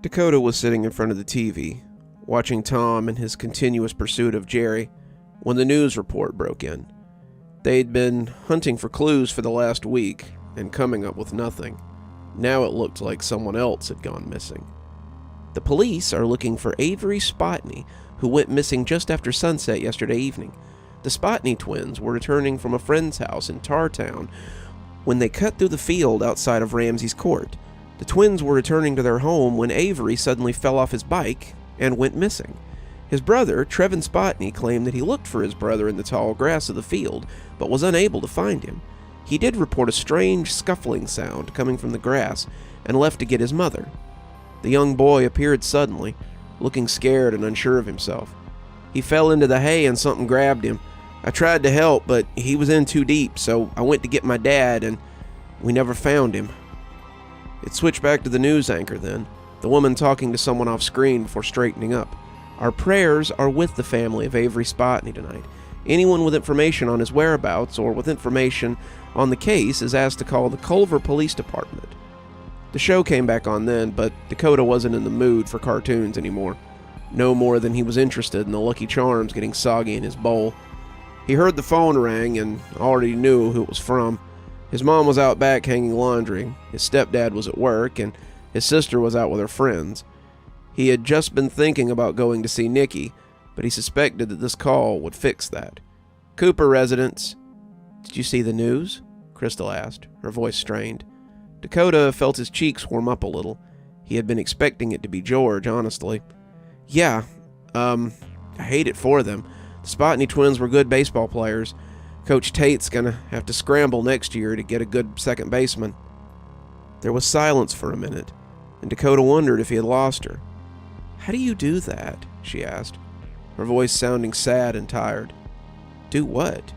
Dakota was sitting in front of the TV, watching Tom in his continuous pursuit of Jerry, when the news report broke in. They'd been hunting for clues for the last week and coming up with nothing. Now it looked like someone else had gone missing. The police are looking for Avery Spotney, who went missing just after sunset yesterday evening. The Spotney twins were returning from a friend's house in Tartown when they cut through the field outside of Ramsey's Court. The twins were returning to their home when Avery suddenly fell off his bike and went missing. His brother, Trevin Spotney, claimed that he looked for his brother in the tall grass of the field, but was unable to find him. He did report a strange scuffling sound coming from the grass and left to get his mother. The young boy appeared suddenly, looking scared and unsure of himself. He fell into the hay and something grabbed him. I tried to help, but he was in too deep, so I went to get my dad, and we never found him. It switched back to the news anchor then, the woman talking to someone off screen before straightening up. Our prayers are with the family of Avery Spotney tonight. Anyone with information on his whereabouts or with information on the case is asked to call the Culver Police Department. The show came back on then, but Dakota wasn't in the mood for cartoons anymore. No more than he was interested in the Lucky Charms getting soggy in his bowl. He heard the phone ring and already knew who it was from. His mom was out back hanging laundry, his stepdad was at work, and his sister was out with her friends. He had just been thinking about going to see Nikki, but he suspected that this call would fix that. Cooper residence. Did you see the news? Crystal asked, her voice strained. Dakota felt his cheeks warm up a little. He had been expecting it to be George, honestly. Yeah, I hate it for them. The Spotney twins were good baseball players. Coach Tate's gonna have to scramble next year to get a good second baseman. There was silence for a minute, and Dakota wondered if he had lost her. How do you do that? She asked, her voice sounding sad and tired. Do what?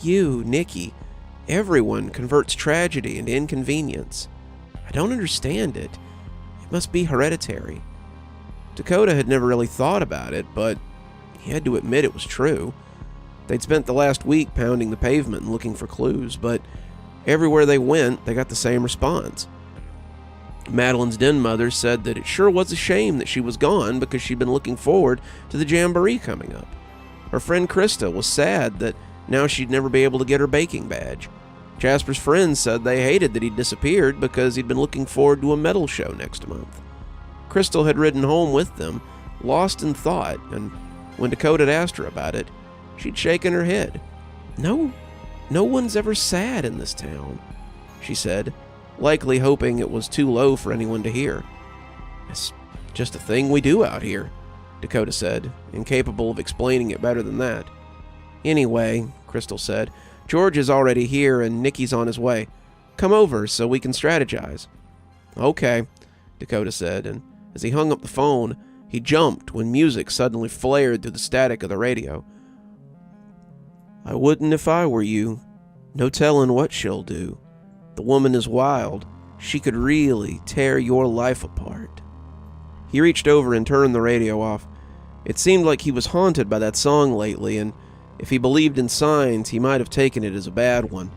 You, Nikki, everyone converts tragedy into inconvenience. I don't understand it. It must be hereditary. Dakota had never really thought about it, but he had to admit it was true. They'd spent the last week pounding the pavement and looking for clues, but everywhere they went, they got the same response. Madeline's den mother said that it sure was a shame that she was gone because she'd been looking forward to the jamboree coming up. Her friend Krista was sad that now she'd never be able to get her baking badge. Jasper's friends said they hated that he'd disappeared because he'd been looking forward to a metal show next month. Crystal had ridden home with them, lost in thought, and when Dakota had asked her about it, she'd shaken her head. No one's ever sad in this town, she said, likely hoping it was too low for anyone to hear. It's just a thing we do out here, Dakota said, incapable of explaining it better than that. Anyway, Crystal said, George is already here and Nicky's on his way. Come over so we can strategize. Okay, Dakota said, and as he hung up the phone, he jumped when music suddenly flared through the static of the radio. I wouldn't if I were you. No telling what she'll do. The woman is wild. She could really tear your life apart. He reached over and turned the radio off. It seemed like he was haunted by that song lately, and if he believed in signs, he might have taken it as a bad one.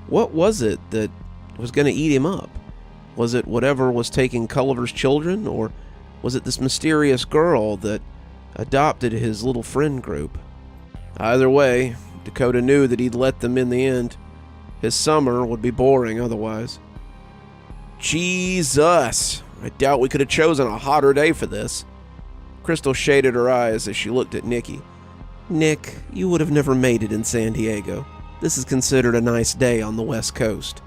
What was it that was going to eat him up? Was it whatever was taking Culver's children, or was it this mysterious girl that adopted his little friend group? Either way, Dakota knew that he'd let them in the end. His summer would be boring otherwise. Jesus! I doubt we could have chosen a hotter day for this. Crystal shaded her eyes as she looked at Nikki. Nick, you would have never made it in San Diego. This is considered a nice day on the West Coast.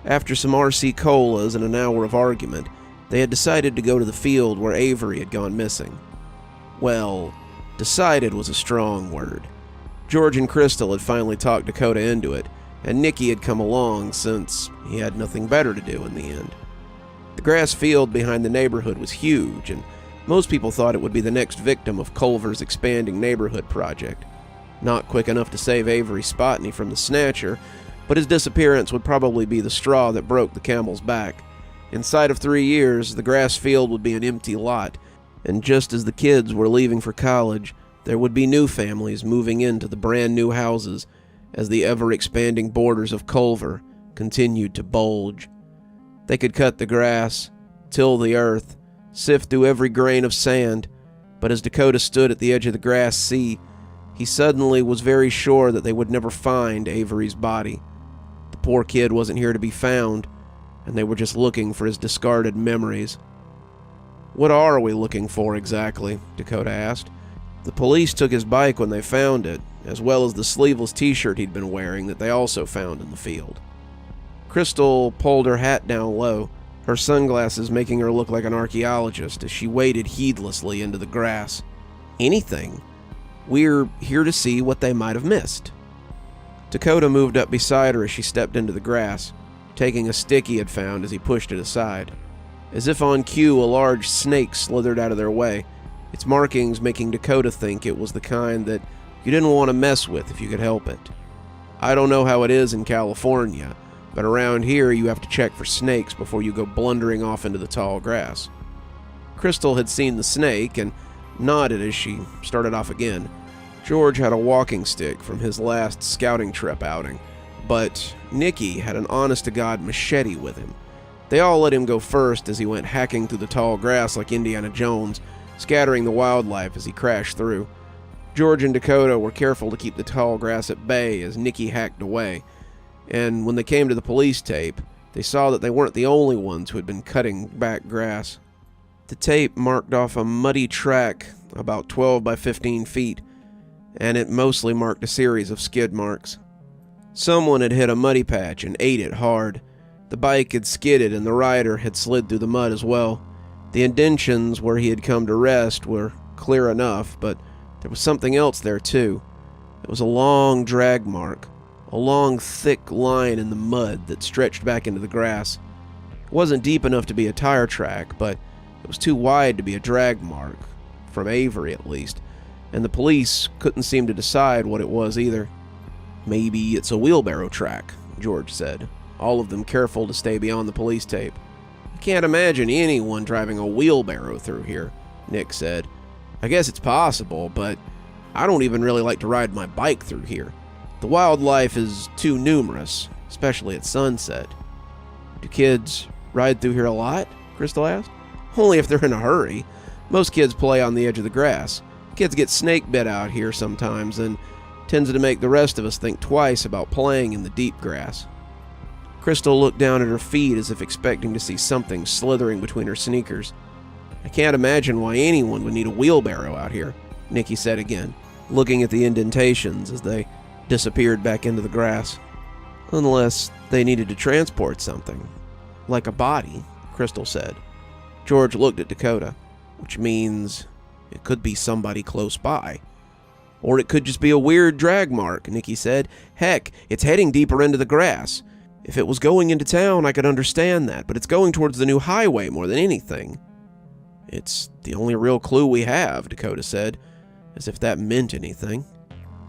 After some RC colas and an hour of argument, they had decided to go to the field where Avery had gone missing. Well, decided was a strong word. George and Crystal had finally talked Dakota into it, and Nikki had come along since he had nothing better to do in the end. The grass field behind the neighborhood was huge, and most people thought it would be the next victim of Culver's expanding neighborhood project. Not quick enough to save Avery Spotney from the Snatcher, but his disappearance would probably be the straw that broke the camel's back. Inside of 3 years, the grass field would be an empty lot, and just as the kids were leaving for college, there would be new families moving into the brand new houses as the ever-expanding borders of Culver continued to bulge. They could cut the grass, till the earth, sift through every grain of sand, but as Dakota stood at the edge of the grass sea, he suddenly was very sure that they would never find Avery's body. The poor kid wasn't here to be found, and they were just looking for his discarded memories. "What are we looking for exactly?" Dakota asked. The police took his bike when they found it, as well as the sleeveless t-shirt he'd been wearing that they also found in the field. Crystal pulled her hat down low, her sunglasses making her look like an archaeologist as she waded heedlessly into the grass. "Anything. We're here to see what they might have missed." Dakota moved up beside her as she stepped into the grass, taking a stick he had found as he pushed it aside. As if on cue, a large snake slithered out of their way, its markings making Dakota think it was the kind that you didn't want to mess with if you could help it. I don't know how it is in California, but around here you have to check for snakes before you go blundering off into the tall grass. Crystal had seen the snake and nodded as she started off again. George had a walking stick from his last scouting trip outing, but Nicky had an honest-to-God machete with him. They all let him go first as he went hacking through the tall grass like Indiana Jones, scattering the wildlife as he crashed through. George and Dakota were careful to keep the tall grass at bay as Nicky hacked away, and when they came to the police tape, they saw that they weren't the only ones who had been cutting back grass. The tape marked off a muddy track about 12 by 15 feet, and it mostly marked a series of skid marks. Someone had hit a muddy patch and ate it hard. The bike had skidded and the rider had slid through the mud as well. The indentions where he had come to rest were clear enough, but there was something else there too. It was a long drag mark, a long thick line in the mud that stretched back into the grass. It wasn't deep enough to be a tire track, but it was too wide to be a drag mark, from Avery at least, and the police couldn't seem to decide what it was either. "Maybe it's a wheelbarrow track," George said, all of them careful to stay beyond the police tape. "I can't imagine anyone driving a wheelbarrow through here," Nick said. "I guess it's possible, but I don't even really like to ride my bike through here. The wildlife is too numerous, especially at sunset." "Do kids ride through here a lot?" Crystal asked. "Only if they're in a hurry. Most kids play on the edge of the grass. Kids get snake bit out here sometimes, and tends to make the rest of us think twice about playing in the deep grass." Crystal looked down at her feet as if expecting to see something slithering between her sneakers. "I can't imagine why anyone would need a wheelbarrow out here," Nicky said again, looking at the indentations as they disappeared back into the grass. "Unless they needed to transport something, like a body," Crystal said. George looked at Dakota, "Which means it could be somebody close by." "Or it could just be a weird drag mark," Nicky said. "Heck, it's heading deeper into the grass. If it was going into town, I could understand that, but it's going towards the new highway more than anything." "It's the only real clue we have," Dakota said, as if that meant anything.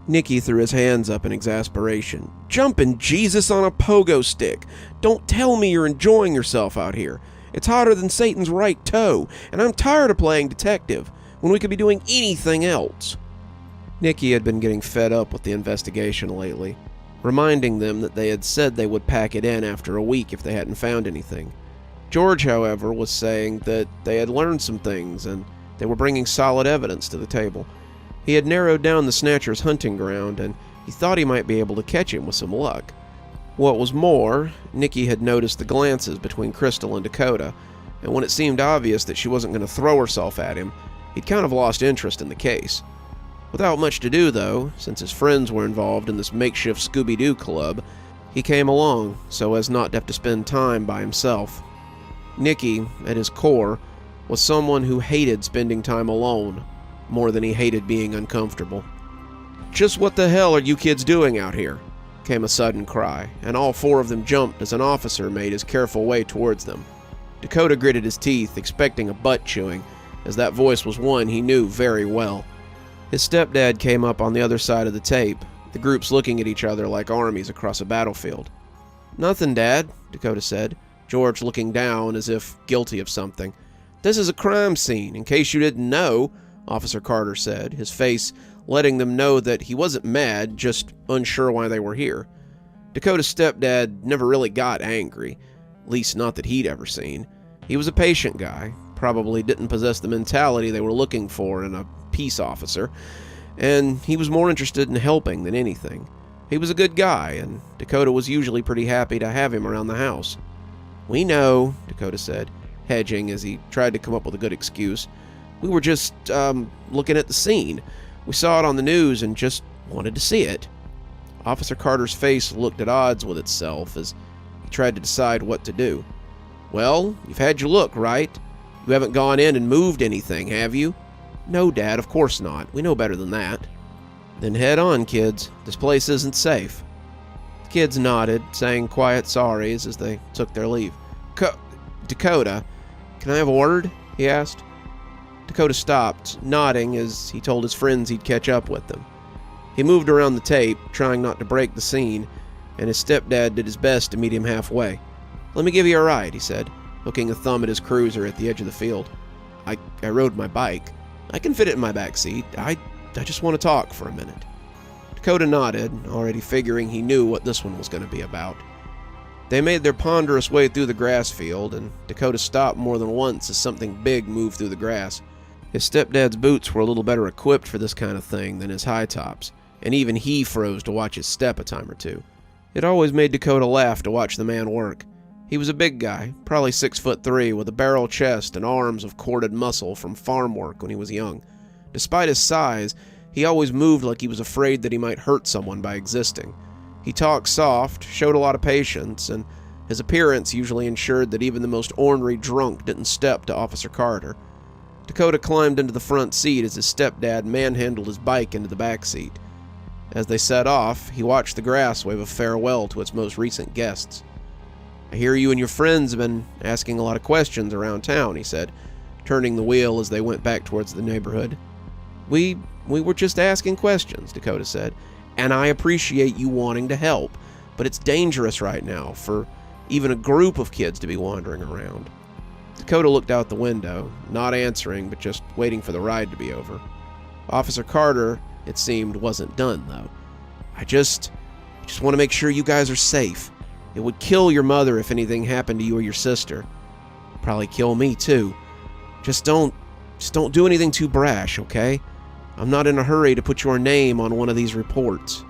Nicky threw his hands up in exasperation. "Jumpin' Jesus on a pogo stick! Don't tell me you're enjoying yourself out here. It's hotter than Satan's right toe, and I'm tired of playing detective when we could be doing anything else." Nicky had been getting fed up with the investigation lately, reminding them that they had said they would pack it in after a week if they hadn't found anything. George, however, was saying that they had learned some things and they were bringing solid evidence to the table. He had narrowed down the Snatcher's hunting ground, and he thought he might be able to catch him with some luck. What was more, Nicky had noticed the glances between Crystal and Dakota, and when it seemed obvious that she wasn't going to throw herself at him, he'd kind of lost interest in the case. Without much to do, though, since his friends were involved in this makeshift Scooby-Doo club, he came along so as not to have to spend time by himself. Nicky, at his core, was someone who hated spending time alone more than he hated being uncomfortable. "Just what the hell are you kids doing out here?" came a sudden cry, and all four of them jumped as an officer made his careful way towards them. Dakota gritted his teeth, expecting a butt chewing, as that voice was one he knew very well. His stepdad came up on the other side of the tape, the groups looking at each other like armies across a battlefield. "Nothing, Dad," Dakota said, George looking down as if guilty of something. "This is a crime scene, in case you didn't know," Officer Carter said, his face letting them know that he wasn't mad, just unsure why they were here. Dakota's stepdad never really got angry, at least not that he'd ever seen. He was a patient guy, probably didn't possess the mentality they were looking for in a peace officer, and he was more interested in helping than anything. He was a good guy, and Dakota was usually pretty happy to have him around the house. "We know," Dakota said, hedging as he tried to come up with a good excuse. "We were just, looking at the scene. We saw it on the news and just wanted to see it." Officer Carter's face looked at odds with itself as he tried to decide what to do. "Well, you've had your look, right? You haven't gone in and moved anything, have you?" "No, Dad, of course not. We know better than that." "Then head on, kids. This place isn't safe." The kids nodded, saying quiet sorries as they took their leave. Dakota, can I have a word?" he asked. Dakota stopped, nodding as he told his friends he'd catch up with them. He moved around the tape, trying not to break the scene, and his stepdad did his best to meet him halfway. "Let me give you a ride," he said, hooking a thumb at his cruiser at the edge of the field. I rode my bike. I can fit it in my back seat. I just want to talk for a minute." Dakota nodded, already figuring he knew what this one was going to be about. They made their ponderous way through the grass field, and Dakota stopped more than once as something big moved through the grass. His stepdad's boots were a little better equipped for this kind of thing than his high tops, and even he froze to watch his step a time or two. It always made Dakota laugh to watch the man work. He was a big guy, probably 6'3", with a barrel chest and arms of corded muscle from farm work when he was young. Despite his size, he always moved like he was afraid that he might hurt someone by existing. He talked soft, showed a lot of patience, and his appearance usually ensured that even the most ornery drunk didn't step to Officer Carter. Dakota climbed into the front seat as his stepdad manhandled his bike into the back seat. As they set off, he watched the grass wave a farewell to its most recent guests. "I hear you and your friends have been asking a lot of questions around town," he said, turning the wheel as they went back towards the neighborhood. We were just asking questions," Dakota said, "and I appreciate you wanting to help, but it's dangerous right now for even a group of kids to be wandering around." Dakota looked out the window, not answering, but just waiting for the ride to be over. Officer Carter, it seemed, wasn't done, though. I just want to make sure you guys are safe. It would kill your mother if anything happened to you or your sister. Probably kill me, too. Just don't do anything too brash, okay? I'm not in a hurry to put your name on one of these reports."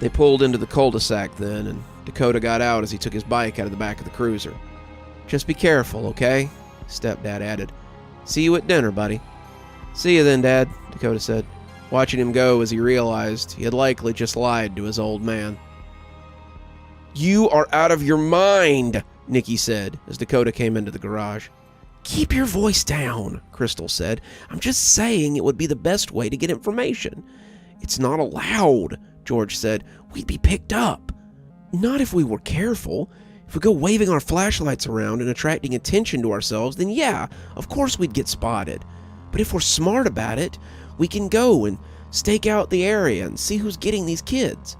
They pulled into the cul-de-sac then, and Dakota got out as he took his bike out of the back of the cruiser. "Just be careful, okay?" Stepdad added. "See you at dinner, buddy." "See you then, Dad," Dakota said, watching him go as he realized he had likely just lied to his old man. "You are out of your mind," Nikki said as Dakota came into the garage. "Keep your voice down," Crystal said. "I'm just saying it would be the best way to get information." "It's not allowed," George said. "We'd be picked up." "Not if we were careful. If we go waving our flashlights around and attracting attention to ourselves, then yeah, of course we'd get spotted. But if we're smart about it, we can go and stake out the area and see who's getting these kids."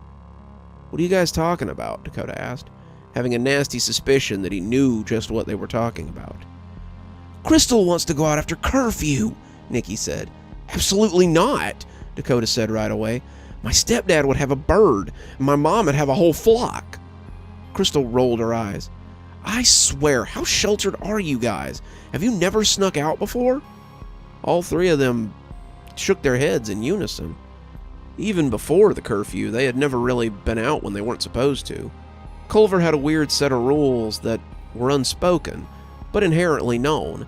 "What are you guys talking about?" Dakota asked, having a nasty suspicion that he knew just what they were talking about. "Crystal wants to go out after curfew," Nikki said. "Absolutely not," Dakota said right away. "My stepdad would have a bird, and my mom would have a whole flock." Crystal rolled her eyes. "I swear, how sheltered are you guys? Have you never snuck out before?" All three of them shook their heads in unison. Even before the curfew, they had never really been out when they weren't supposed to. Culver had a weird set of rules that were unspoken, but inherently known,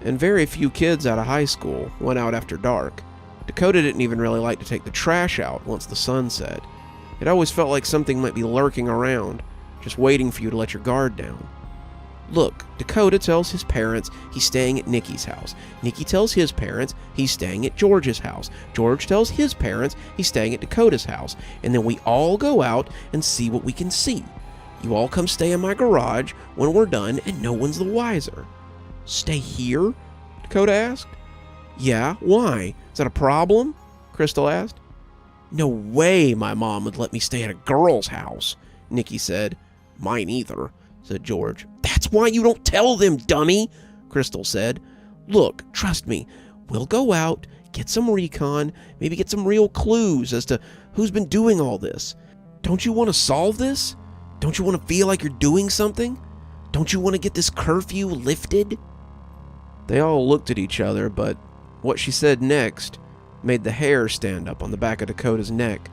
and very few kids out of high school went out after dark. Dakota didn't even really like to take the trash out once the sun set. It always felt like something might be lurking around, just waiting for you to let your guard down. Look, Dakota tells his parents he's staying at Nikki's house. Nikki tells his parents he's staying at George's house. George tells his parents he's staying at Dakota's house. And then we all go out and see what we can see. You all come stay in my garage when we're done and no one's the wiser." "Stay here?" Dakota asked. "Yeah, why? Is that a problem?" Crystal asked. "No way my mom would let me stay at a girl's house," Nikki said. "Mine either," said George. "That's why you don't tell them, dummy," Crystal said. "Look, trust me, we'll go out, get some recon, maybe get some real clues as to who's been doing all this. Don't you want to solve this? Don't you want to feel like you're doing something? Don't you want to get this curfew lifted?" They all looked at each other, but what she said next made the hair stand up on the back of Dakota's neck.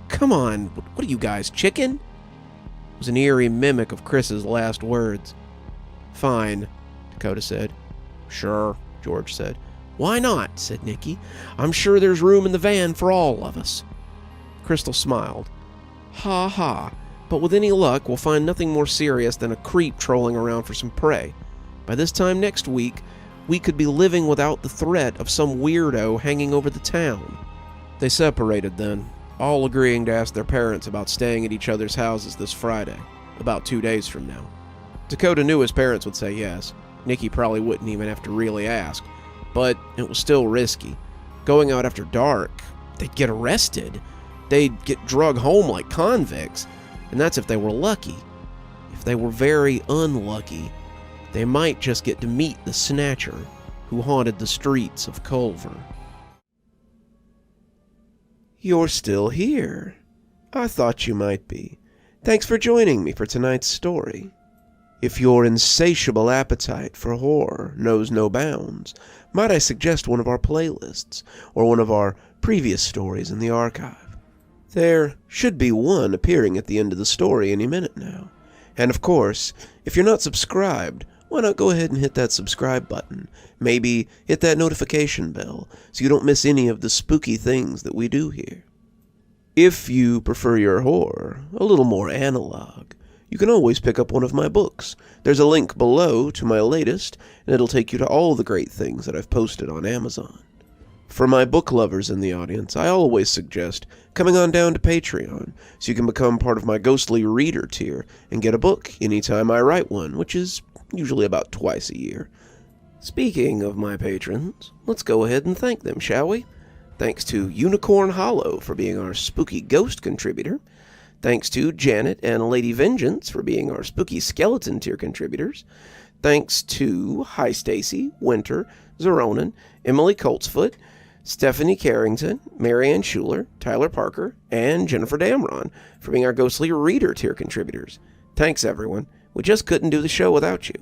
"Come on, what are you guys, chicken?" It was an eerie mimic of Chris's last words. "Fine," Dakota said. "Sure," George said. "Why not?" said Nikki. "I'm sure there's room in the van for all of us." Crystal smiled. "Ha ha, but with any luck, we'll find nothing more serious than a creep trolling around for some prey. By this time next week, we could be living without the threat of some weirdo hanging over the town." They separated then, all agreeing to ask their parents about staying at each other's houses this Friday, about 2 days from now. Dakota knew his parents would say yes. Nikki probably wouldn't even have to really ask, but it was still risky. Going out after dark, they'd get arrested. They'd get drugged home like convicts, and that's if they were lucky. If they were very unlucky, they might just get to meet the Snatcher who haunted the streets of Culver. You're still here. I thought you might be. Thanks for joining me for tonight's story. If your insatiable appetite for horror knows no bounds, might I suggest one of our playlists, or one of our previous stories in the archive? There should be one appearing at the end of the story any minute now. And of course, if you're not subscribed, why not go ahead and hit that subscribe button? Maybe hit that notification bell so you don't miss any of the spooky things that we do here. If you prefer your horror a little more analog, you can always pick up one of my books. There's a link below to my latest, and it'll take you to all the great things that I've posted on Amazon. For my book lovers in the audience, I always suggest coming on down to Patreon so you can become part of my ghostly reader tier and get a book anytime I write one, which is usually about twice a year. Speaking of my patrons, let's go ahead and thank them, shall we? Thanks to Unicorn Hollow for being our spooky ghost contributor. Thanks to Janet and Lady Vengeance for being our spooky skeleton tier contributors. Thanks to Hi Stacy, Winter, Xaronan, Emily Coltsfoot, Stephanie Carrington, Marianne Schuler, Tyler Parker, and Jennifer Damron for being our ghostly reader tier contributors. Thanks, everyone. We just couldn't do the show without you.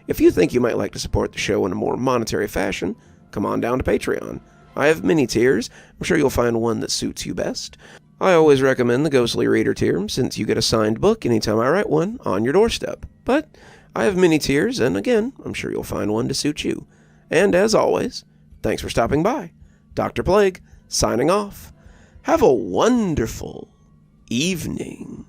If you think you might like to support the show in a more monetary fashion, come on down to Patreon. I have many tiers. I'm sure you'll find one that suits you best. I always recommend the Ghostly Reader tier, since you get a signed book anytime I write one on your doorstep. But I have many tiers, and again, I'm sure you'll find one to suit you. And as always, thanks for stopping by. Dr. Plague, signing off. Have a wonderful evening.